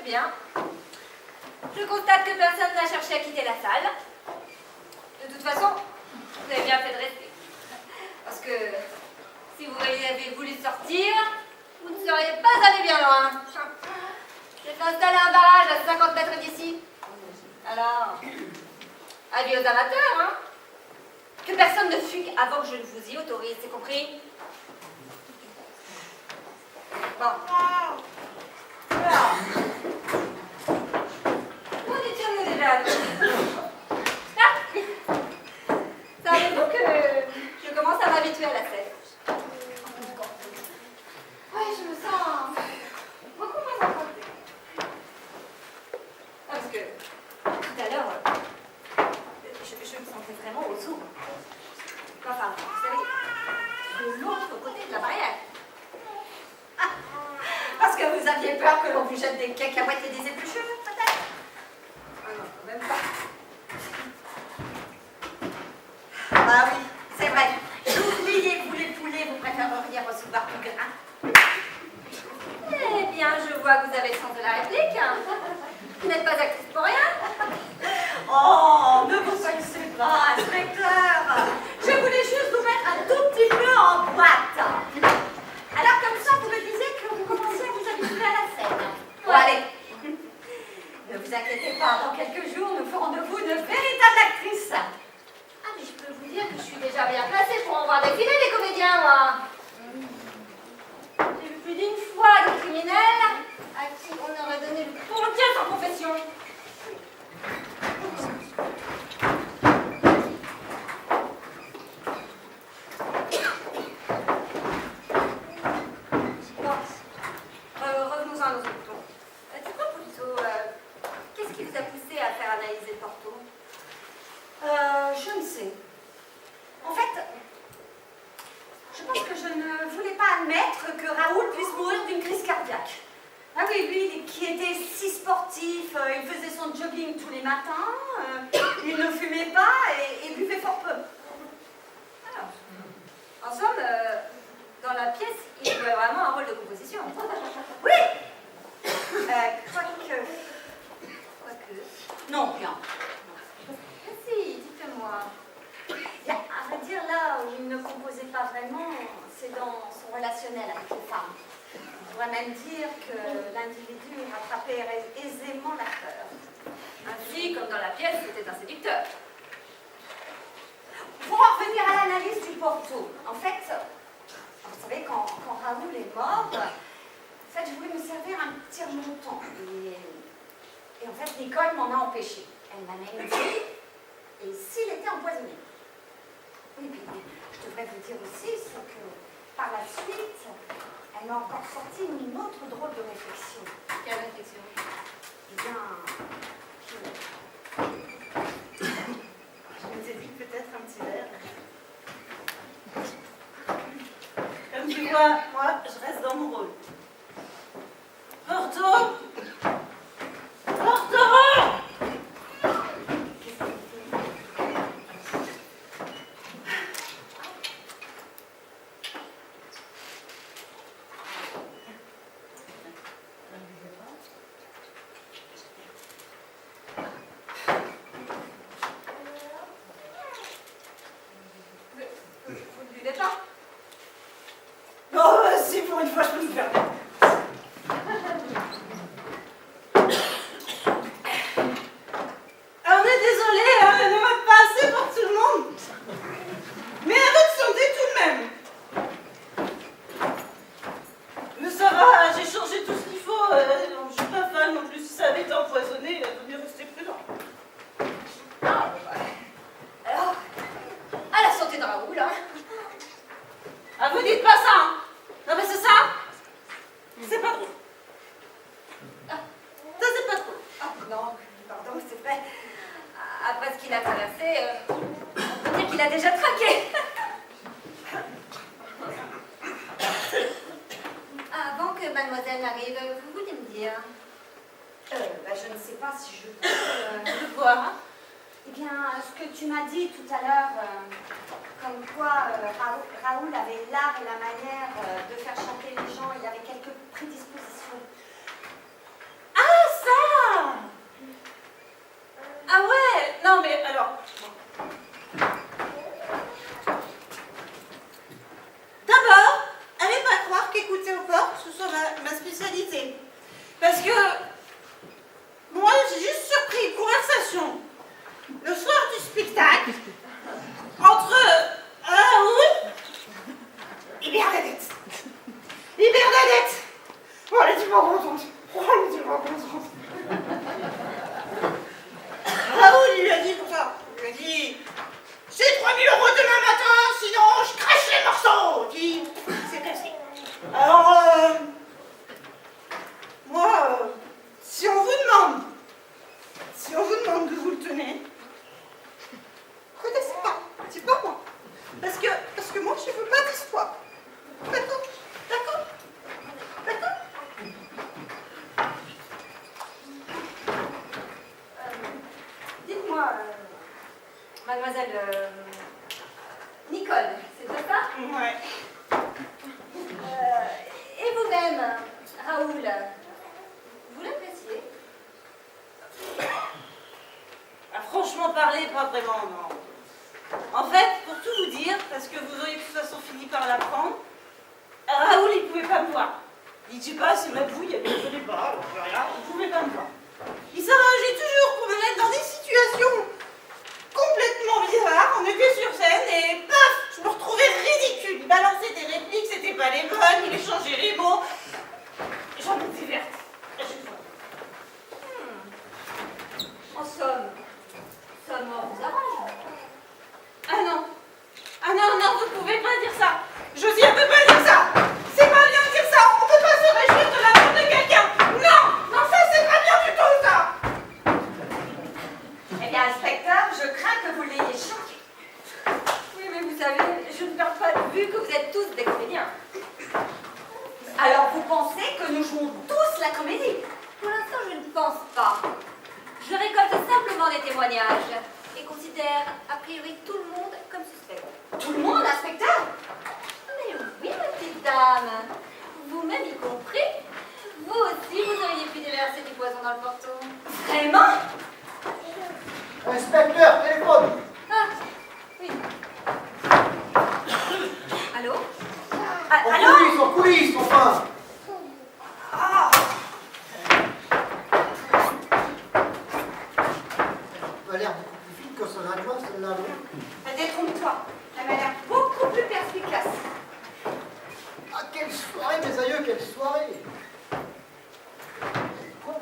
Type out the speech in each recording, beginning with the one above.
Bien. Je constate que personne n'a cherché à quitter la salle. De toute façon, vous avez bien fait de rester. Parce que si vous avez voulu sortir, vous ne seriez pas allé bien loin. J'ai fait installer un barrage à 50 mètres d'ici. Alors, avis aux amateurs, hein. Que personne ne fugue avant que je ne vous y autorise, c'est compris? Bon. Alors. Où en étions-nous déjà? Ah. Savez-vous que je commence à m'habituer à la scène? Oui, je me sens beaucoup moins affrontée. Parce que tout à l'heure, je me sentais vraiment au zoo. Enfin, vous savez, de l'autre côté de la barrière. Ah, parce que vous aviez peur que l'on vous jette des cacahuètes et des épluchures, peut-être? Ah non, quand même pas. Ah oui, c'est vrai. Oubliez-vous les poulets, vous préféreriez recevoir plus grain. Eh bien, je vois que vous avez le sens de la réplique. Vous n'êtes pas actrice pour rien. Oh, ne vous inquiétez pas, inspecteur. Je voulais juste vous mettre un tout petit peu en boîte. Alors comme ça, vous me disiez que vous commencez à vous habituer à la scène. Bon, allez. Ne vous inquiétez pas, dans quelques jours, nous ferons de vous une véritable actrice. Ah, mais je peux vous dire que je suis déjà bien placée pour en voir défiler les comédiens, moi. J'ai vu plus d'une fois des criminels à qui on aurait donné le pontier sans confession. Revenons-en à nos moutons. Dites-moi plutôt, qu'est-ce qui vous a poussé à faire analyser le Porto? Je ne sais. En fait, je pense que je ne voulais pas admettre que Raoul puisse mourir d'une crise cardiaque. Ah oui, lui qui était si sportif, il faisait son jogging tous les matins, il ne fumait pas et buvait fort peu. Alors, en somme, dans la pièce, il jouait vraiment un rôle de composition. Oui. Quoique... Non, rien. Mais si, dites-moi. À vrai dire, là où il ne composait pas vraiment, c'est dans son relationnel avec les femmes. On pourrait même dire que l'individu rattrapait aisément l'acteur. Ainsi, comme dans la pièce, c'était un séducteur. Pour en revenir à l'analyse du Porto, en fait, vous savez, quand Raoul est mort, en fait, je voulais me servir un tire-montant. Et en fait, Nicole m'en a empêché. Elle m'a même dit, et s'il était empoisonné? Oui, puis je devrais vous dire aussi ce que, par la suite, elle m'a encore sorti une autre drôle de réflexion. Quelle réflexion? Eh bien, je me suis dit peut-être un petit verre. Comme tu vois, moi, je reste dans mon rôle. Porto! Porto! Raoul avait l'art et la manière de faire chanter les gens, il avait quelques prédispositions. Ah, ça ma spécialité. Parce que moi, j'ai juste surpris une conversation le soir du spectacle entre Raoul et Bernadette. Et Bernadette, oh, elle était pas contente. Oh, elle était pas contente. Raoul, il lui a dit comme ça. Il lui a dit, c'est 3 000 € demain matin, sinon je crache les morceaux. Puis, c'est cassé. Alors, moi, si on vous demande que vous le tenez, connaissez pas, c'est pas moi. Parce que moi, je veux pas d'histoire. D'accord? D'accord? D'accord? Dites-moi, mademoiselle Nicole, c'est bien ça? Ouais. Et vous-même, Raoul, vous l'appréciez? Ah, franchement parler, pas vraiment, non. En fait, pour tout vous dire, parce que vous auriez de toute façon fini par l'apprendre, Raoul, il pouvait pas me voir. Il dit, je sais pas, c'est ma bouille, il ne connaît pas, rien, il pouvait pas me voir. Il s'arrangeait toujours pour me mettre dans des situations complètement bizarres. On était sur scène et paf, je me retrouvais ridicule. Il balançait des répliques, c'était pas les bonnes, il échangeait les mots. J'en étais verte. À chaque fois. En somme, ça vous arrange. Ah non. Ah non, non, vous pouvez pas dire ça. Josie, elle peut pas dire ça. C'est pas bien de dire ça. On peut pas se réjouir de la mort de quelqu'un. Non, non, ça c'est pas bien du tout, ça. Eh bien, inspecteur, je crains que vous l'ayez choqué. Oui, mais vous savez, je ne perds pas de vue que vous êtes tous des comédiens. Alors, vous pensez que nous jouons tous la comédie? Pour l'instant, je ne pense pas. Je récolte simplement des témoignages et considère a priori tout le monde comme suspect. Tout le monde, inspecteur? Mais oui, ma petite dame. Vous-même y compris. Vous aussi, vous auriez pu déverser du poison dans le porto. Vraiment? Inspecteur, téléphone. Ah, oui. Allô? Ah, allô? En coulisses, enfin. Ah. Elle a l'air beaucoup plus fine que son adjoint, celle-là, non? Détrompe-toi. Elle m'a l'air beaucoup plus perspicace. Ah, quelle soirée, mes aïeux, quelle soirée. Quoi?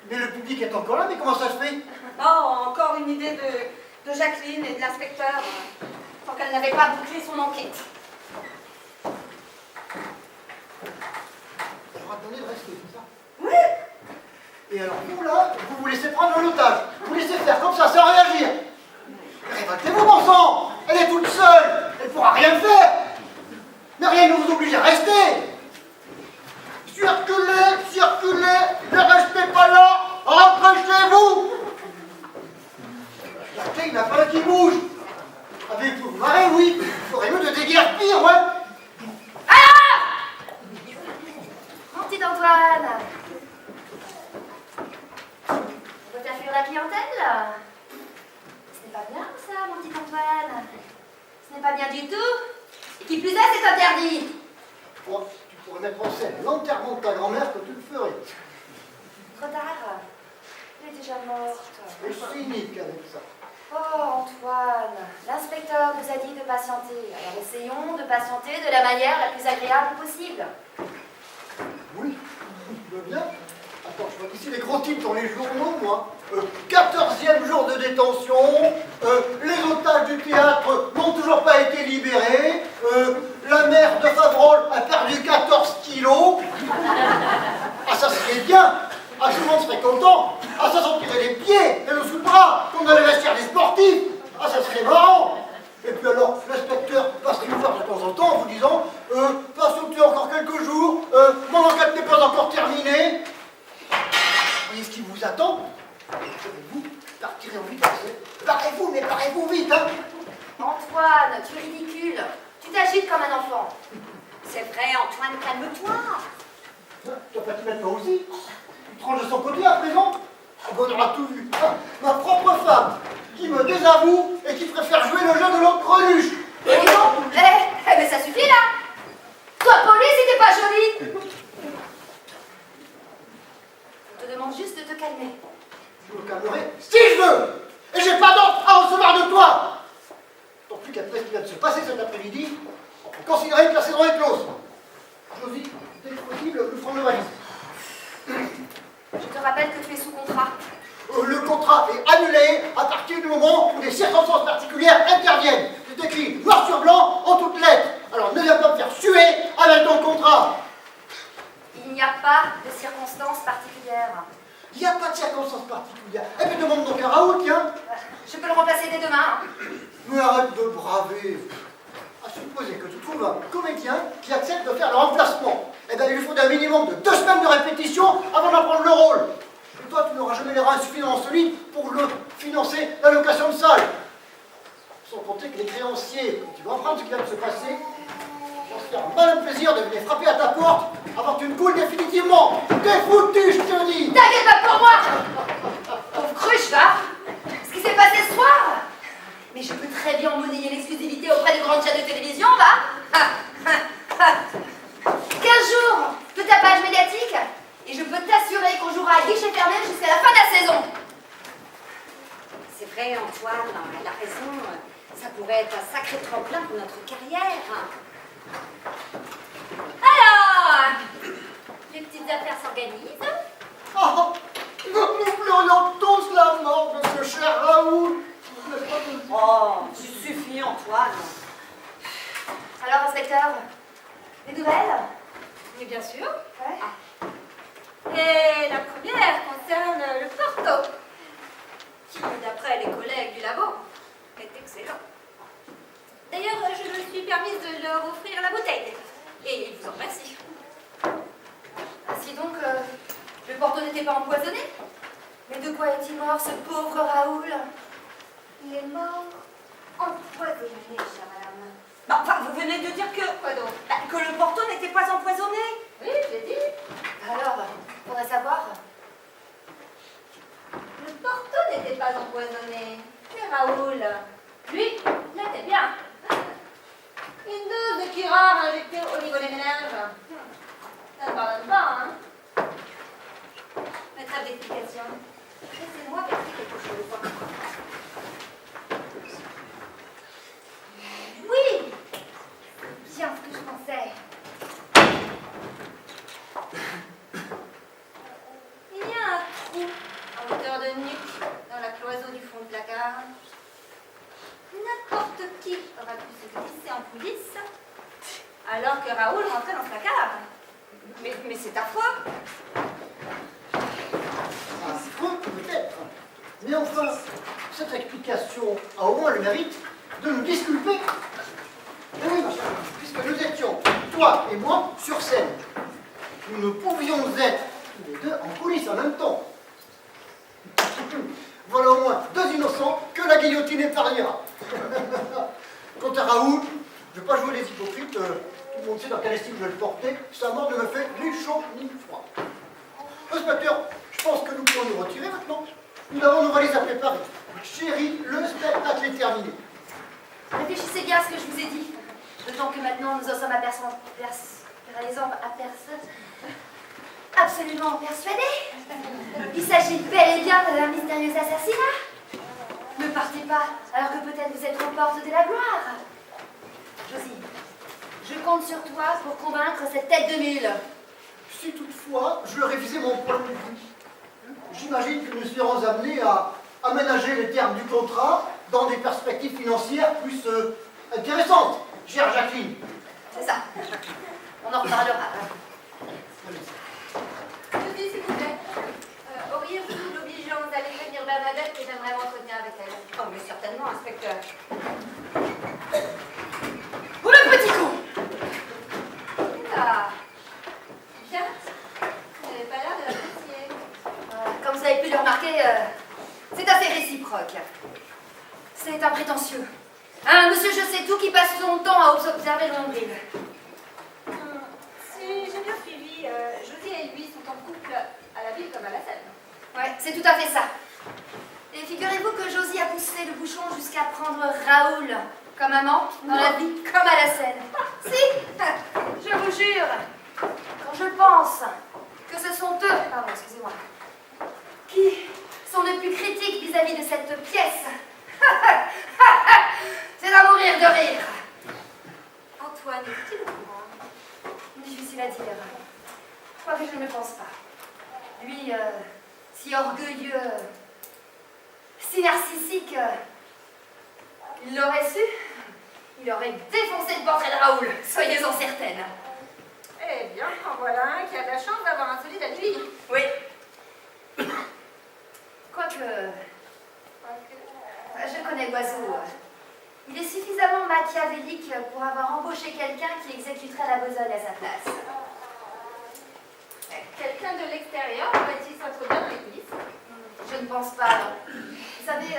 Mais le public est encore là, mais comment ça se fait? Oh, encore une idée de Jacqueline et de l'inspecteur, tant qu'elle n'avait pas bouclé son enquête. Je leur attendais de rester, c'est ça? Oui. Et alors, vous, là, vous laissez prendre un otage. Vous laissez faire comme ça, sans réagir. Révoltez-vous, bon sang. Elle est toute seule. Elle ne pourra rien faire. Mais rien ne vous oblige à rester. Circulez, circulez. Ne restez pas là. Rentrez chez vous. La clé, il n'y en a pas un qui bouge. Avez-vous vous marrez, oui. Il faudrait mieux de déguerpir, ouais. Mon petit Antoine. On va faire fuir la clientèle, là. Ce n'est pas bien, ça, mon petit Antoine. Ce n'est pas bien du tout. Qui plus est, c'est interdit. Bon, tu pourrais mettre en scène l'enterrement de ta grand-mère que tu le ferais. Trop tard. Elle est déjà morte. Et cynique avec ça. Oh, Antoine, l'inspecteur nous a dit de patienter. Alors essayons de patienter de la manière la plus agréable possible. Oui, je veux bien. Attends, je vois qu'ici les gros titres dans les journaux, moi. 14e jour de détention, les otages du théâtre n'ont toujours pas été libérés, la mère de Favrol a perdu 14 kilos. Ah, ça serait bien. Ah, tout le monde serait content. Ah, ça sentirait les pieds et le sous-bras, comme dans les vestiaires des sportifs. Ah, ça serait marrant. Et puis alors, l'inspecteur passerait nous voir de temps en temps en vous disant patientez encore quelques jours, mon enquête n'est pas encore terminée. Vous voyez ce qui vous attend? Vous partirez en vitesse. Parez-vous, mais parez-vous vite, hein. Antoine, tu es ridicule. Tu t'agites comme un enfant. C'est vrai, Antoine, calme-toi. Tu vas pas t'y mettre toi aussi? Tu te ranges de son côté à présent? Ah, bon, on aura tout vu. Ah, ma propre femme, qui me désavoue et qui préfère jouer le jeu de l'autre greluche. Et dis donc, mais ça suffit là. Sois poli si t'es pas jolie. prendre nos valises. Je te rappelle que tu es sous contrat. Le contrat est annulé à partir du moment où des circonstances particulières interviennent. C'est écrit noir sur blanc en toutes lettres. Alors ne viens pas me faire suer avec ton contrat. Il n'y a pas de circonstances particulières. Il n'y a pas de circonstances particulières. Eh bien demande donc à Raoul, tiens. Je peux le remplacer dès demain. Mais arrête de braver. À supposer que tu trouves un comédien qui accepte de faire le remplacement. Eh bien il lui faut un minimum de 2 semaines de répétition avant d'en prendre le rôle. Et toi, tu n'auras jamais les reins suffisamment solides pour le financer la location de salle. Sans compter que les créanciers, quand tu vas apprendre ce qui vient de se passer, vont se faire un malin plaisir de venir frapper à ta porte avant que tu ne coules définitivement. T'es foutu, je te dis. T'inquiète pas pour moi. Pauvre cruche, va. Ce qui s'est passé ce soir. Mais je peux très bien monnayer l'exclusivité auprès de grandes chaînes de télévision, va. 15 jours de tapage médiatique. Et je peux t'assurer qu'on jouera à guichet fermé jusqu'à la fin de la saison. C'est vrai, Antoine, elle a raison. Ça pourrait être un sacré tremplin pour notre carrière. Alors, les petites affaires s'organisent. Oh, nous pleurions tous la mort de ce cher Raoul. Oh, tu suffis, Antoine. Alors, inspecteur, des nouvelles? Mais bien sûr. Ouais. Et la première concerne le Porto, qui, d'après les collègues du labo, est excellent. D'ailleurs, je me suis permise de leur offrir la bouteille. Et ils vous en remercient. Ainsi donc, le Porto n'était pas empoisonné? Mais de quoi est-il mort, ce pauvre Raoul? Il est mort empoisonné, chère madame. Bah, enfin, vous venez de dire que, Quoi donc? que le Porto n'était pas empoisonné. Oui, je l'ai dit. Alors, faudrait savoir. Le Porto n'était pas empoisonné. Mais Raoul, lui, l'était bien. Une dose de curare injectée au niveau des méninges. Ça ne pardonne pas, hein? Méthode d'explication. Laissez-moi vérifier quelque chose. Oui! Bien ce que je pensais. Il y a un trou à hauteur de nuque dans la cloison du fond de placard. N'importe qui aurait pu se glisser en coulisses alors que Raoul rentrait dans ce placard. Mais c'est affreux. Affreux, peut-être. Mais enfin, cette explication a au moins le mérite de nous disculper. Eh oui, ma chère, puisque nous étions, toi et moi, sur scène. Nous ne pouvions être tous les deux en coulisses en même temps. Voilà au moins 2 innocents que la guillotine épargnera. Quant à Raoul, je ne vais pas jouer les hypocrites, tout le monde sait dans quelle estime je vais le porter, sa mort ne me fait ni chaud ni froid. Inspecteur, je pense que nous pouvons nous retirer maintenant. Nous avons nos valises à préparer. Chérie, le spectacle est terminé. Réfléchissez bien à ce que je vous ai dit. D'autant que maintenant nous en sommes absolument persuadés. Il s'agit bel et bien d'un mystérieux assassinat. Ne partez pas, alors que peut-être vous êtes aux portes de la gloire. Josie, je compte sur toi pour convaincre cette tête de mule. Si toutefois je révisais mon point de vue, j'imagine que nous serons amenés à aménager les termes du contrat dans des perspectives financières plus intéressantes, chère Jacqueline. C'est ça. On en reparlera. Je dis, s'il vous plaît, auriez-vous l'obligeance d'aller prévenir Bernadette que j'aimerais m'entretenir avec elle? Oh, mais certainement, inspecteur. Pour le petit coup. Ah, bien. Vous n'avez pas l'air de l'apprécier. Comme vous avez pu le remarquer, c'est assez réciproque. C'est un prétentieux. Un monsieur je sais tout qui passe son temps à observer le nombril. Si j'ai bien suivi, Josie et lui sont en couple à la ville comme à la scène. Ouais, c'est tout à fait ça. Et figurez-vous que Josie a poussé le bouchon jusqu'à prendre Raoul comme amant dans la vie comme à la scène. Si, je vous jure, quand je pense que ce sont eux, pardon, excusez-moi, qui sont les plus critiques vis-à-vis de cette pièce, c'est à mourir de rire. Antoine, est-il au courant? Difficile à dire. Quoique je ne le pense pas. Lui, si orgueilleux, si narcissique, il l'aurait su, il aurait défoncé le portrait de Raoul, soyez-en certaine. Eh bien, en voilà un qui a de la chance d'avoir un solide appui. Oui. Quoique, je connais Loiseau. Il est suffisamment machiavélique pour avoir embauché quelqu'un qui exécuterait la besogne à sa place. Quelqu'un de l'extérieur pourrait-il s'introduire dans les coulisses? Je ne pense pas, non. Vous savez,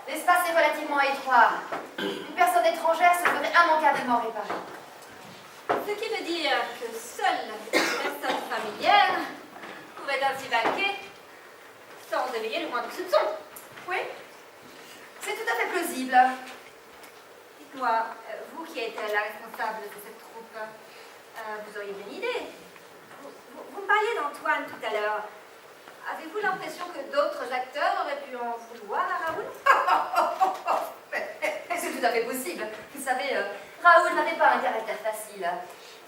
l'espace est relativement étroit. Une personne étrangère se ferait immanquablement réparer. Ce qui veut dire que seule une personne familière pourrait ainsi vaquer sans éveiller le moindre soupçon. Oui, c'est tout à fait plausible. Dites-moi, vous qui êtes la responsable de cette troupe, vous auriez bien une idée. Vous me parliez d'Antoine tout à l'heure. Avez-vous l'impression que d'autres acteurs auraient pu en vouloir à Raoul? C'est tout à fait possible. Vous savez, Raoul n'avait pas un caractère facile.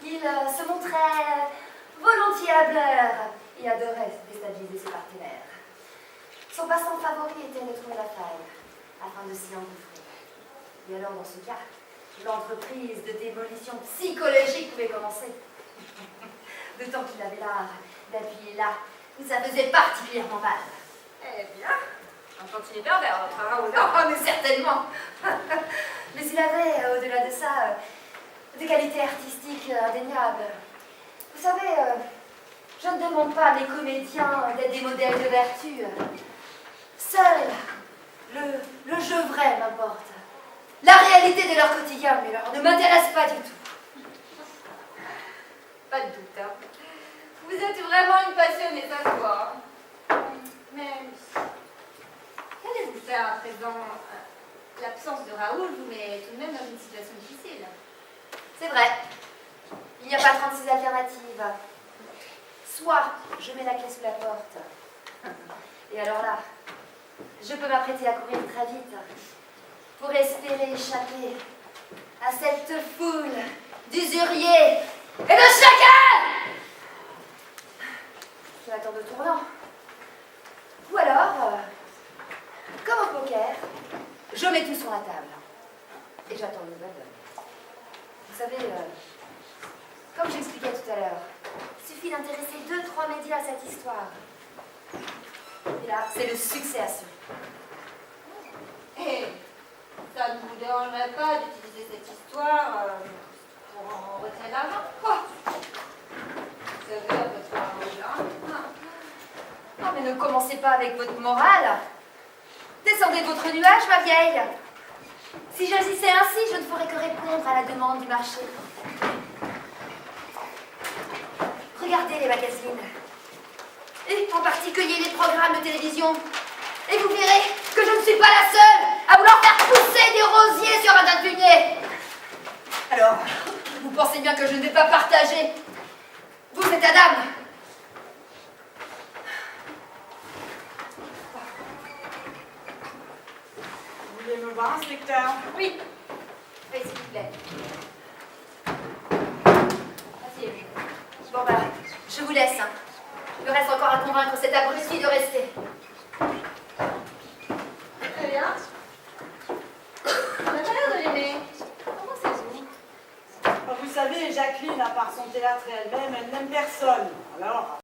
Il se montrait volontiers hâbleur et adorait déstabiliser ses partenaires. Son passe-temps favori était de trouver la faille, afin de s'y engouffrer. Et alors, dans ce cas, l'entreprise de démolition psychologique pouvait commencer. D'autant qu'il avait l'art d'appuyer là où ça faisait particulièrement mal. Eh bien, un tantinet pervers, votre Raoul. Oh, mais certainement. Mais il avait, au-delà de ça, des qualités artistiques indéniables. Vous savez, je ne demande pas à mes comédiens d'être des modèles de vertu. Seul le jeu vrai m'importe. La réalité de leur quotidien, mais alors, ne m'intéresse pas du tout. Pas de doute, hein. Vous êtes vraiment une passionnée, ça se voit. Mais qu'allez-vous faire à présent? L'absence de Raoul vous met tout de même dans une situation difficile. C'est vrai. Il n'y a pas 36 alternatives. Soit je mets la clé sous la porte. Et alors là, je peux m'apprêter à courir très vite pour espérer échapper à cette foule d'usuriers et de chacun qui m'attend de tournant. Ou alors, comme au poker, je mets tout sur la table et j'attends le nouvel homme. Vous savez, comme j'expliquais tout à l'heure, il suffit d'intéresser 2-3 médias à cette histoire. Et là, c'est le succès assuré. Et ça ne vous dérangerait pas d'utiliser cette histoire pour en retirer l'argent? Vous savez, après tout, Raoul, Non, mais ne commencez pas avec votre morale. Descendez de votre nuage, ma vieille. Si j'agissais ainsi, je ne ferais que répondre à la demande du marché. Regardez les magazines, et en particulier les programmes de télévision, et vous verrez que je ne suis pas la seule à vouloir faire pousser des rosiers sur un tas de fumier. Alors, vous pensez bien que je ne vais pas partager vous, cette Adam. Vous voulez me voir, inspecteur? Oui. Oui, s'il vous plaît. Asseyez-vous. Bon, bah, je vous laisse. Hein. Il me reste encore à convaincre cet abruti de rester. Très bien. On n'a pas l'air de l'aimer. Comment c'est-vous? Vous savez, Jacqueline, à part son théâtre et elle-même, elle n'aime personne. Alors,